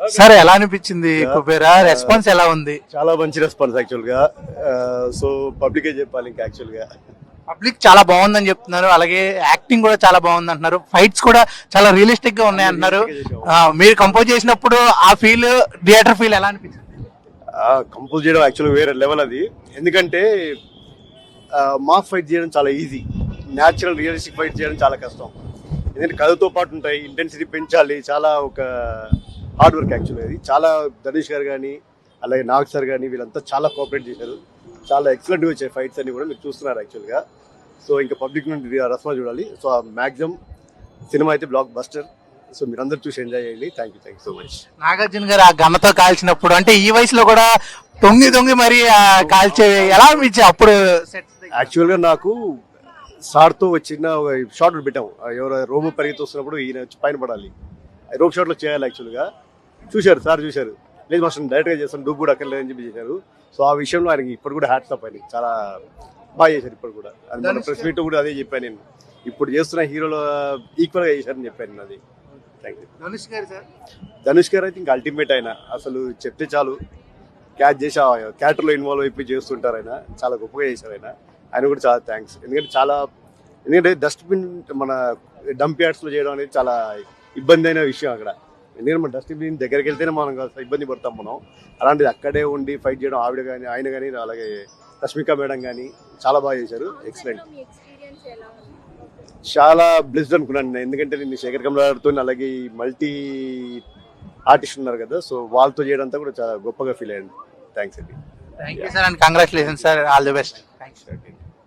Sir ఎలా అనిపించింది Kubera? Response ఎలా ఉంది? చాలా మంచి రెస్పాన్స్ యాక్చువల్ గా. సో పబ్లికే చెప్పాలి ఇంకా యాక్చువల్ గా. పబ్లిక్ చాలా బాగుందని చెప్తున్నారు, అలాగే యాక్టింగ్ కూడా చాలా బాగుంది అంటున్నారు, ఫైట్స్ కూడా చాలా రియలిస్టిక్ గా ఉన్నాయి అంటున్నారు. మీరు కంపోజ్ చేసినప్పుడు ఆ ఫీల్, థియేటర్ ఫీల్ ఎలా అనిపించింది? కంపోజ్ చేయడం యాక్చువల్గా వేరే లెవెల్ అది. ఎందుకంటే మాస్ ఫైట్ చేయడం చాలా ఈజీ, న్యాచురల్ రియలిస్టిక్ ఫైట్ చేయడం చాలా కష్టం. ఎందుకంటే కథతో పాటు ఉంటాయి, ఇంటెన్సిటీ పెంచాలి, చాలా ఒక హార్డ్ వర్క్ యాక్చువల్గా. అది చాలా ధనుష్ గారు కానీ అలాగే నాగ్ సార్ కానీ వీళ్ళంతా చాలా కోఆపరేట్ చేశారు. చాలా ఎక్సలెంట్గా వచ్చాయి ఫైట్స్ అన్ని కూడా, మీరు చూస్తున్నారు యాక్చువల్గా. సో ఇంకా పబ్లిక్ నుండి రెస్పాన్స్ చూడాలి. సో మ్యాక్సిమం సినిమా అయితే బ్లాక్ బస్టర్. సో మీరందరూ చూసి ఎంజాయ్ చేయండి. Thank you so much. Nagarjuna గారు ఆ గన్నతో కాల్చినప్పుడు, అంటే ఈ వయసులో కూడా తొంగి మరి కాల్చే ఎలా అనిపించి అప్పుడు? యాక్చువల్గా నాకు సార్తో వచ్చిన ఒక షార్ట్ పెట్టాము, ఎవరో రోబో పరిగెత్తి వస్తున్నప్పుడు ఈయన వచ్చి పైన పడాలి, రోబ్ షాట్లో చేయాలి యాక్చువల్గా. చూశారు సార్, చూశారు. లేదు మాస్టర్ డైరెక్ట్గా చేస్తాను, డూబ్ కూడా అక్కర్లేదని చెప్పి చేశారు. సో ఆ విషయంలో ఆయనకి ఇప్పుడు కూడా హ్యాట్స్ ఆఫ్ అని చాలా బాగా చేశారు. ఇప్పుడు కూడా అది మన ప్రెస్ మీట్ కూడా అదే చెప్పాను నేను, ఇప్పుడు చేస్తున్న హీరోలో ఈక్వల్గా చేశారని చెప్పాను నేను. అది థ్యాంక్ యూ. ధనుష్ గారు అయితే ఇంకా అల్టిమేట్. ఆయన అసలు చెప్తే చాలు, క్యాచ్ చేసి ఆ క్యారెక్టర్లో ఇన్వాల్వ్ అయిపోయి చేస్తుంటారు. ఆయన చాలా గొప్పగా చేశారు. ఆయన కూడా చాలా థ్యాంక్స్. ఎందుకంటే డస్ట్బిన్ మన డంప్ యార్డ్స్లో చేయడం అనేది చాలా ఇబ్బంది అయిన విషయం అక్కడ. ఎందుకంటే మన డస్ట్బిన్ దగ్గరికి వెళ్తేనే మనం ఇబ్బంది పడతాం మనం. అలాంటిది అక్కడే ఉండి ఫైట్ చేయడం, ఆవిడ కానీ ఆయన కానీ అలాగే రష్మిక మేడం కానీ చాలా బాగా చేశారు. ఎక్సలెంట్. చాలా బ్లెస్డ్ అనుకున్నాను నేను, ఎందుకంటే నేను శేఖర్ కమలాతో అలాగే మల్టీ ఆర్టిస్ట్ ఉన్నారు కదా, సో వాళ్ళతో చేయడం అంతా కూడా చాలా గొప్పగా ఫీల్ అయ్యాను. థ్యాంక్స్ అండి. Thank you sir, and congratulations sir, all the best. Thanks.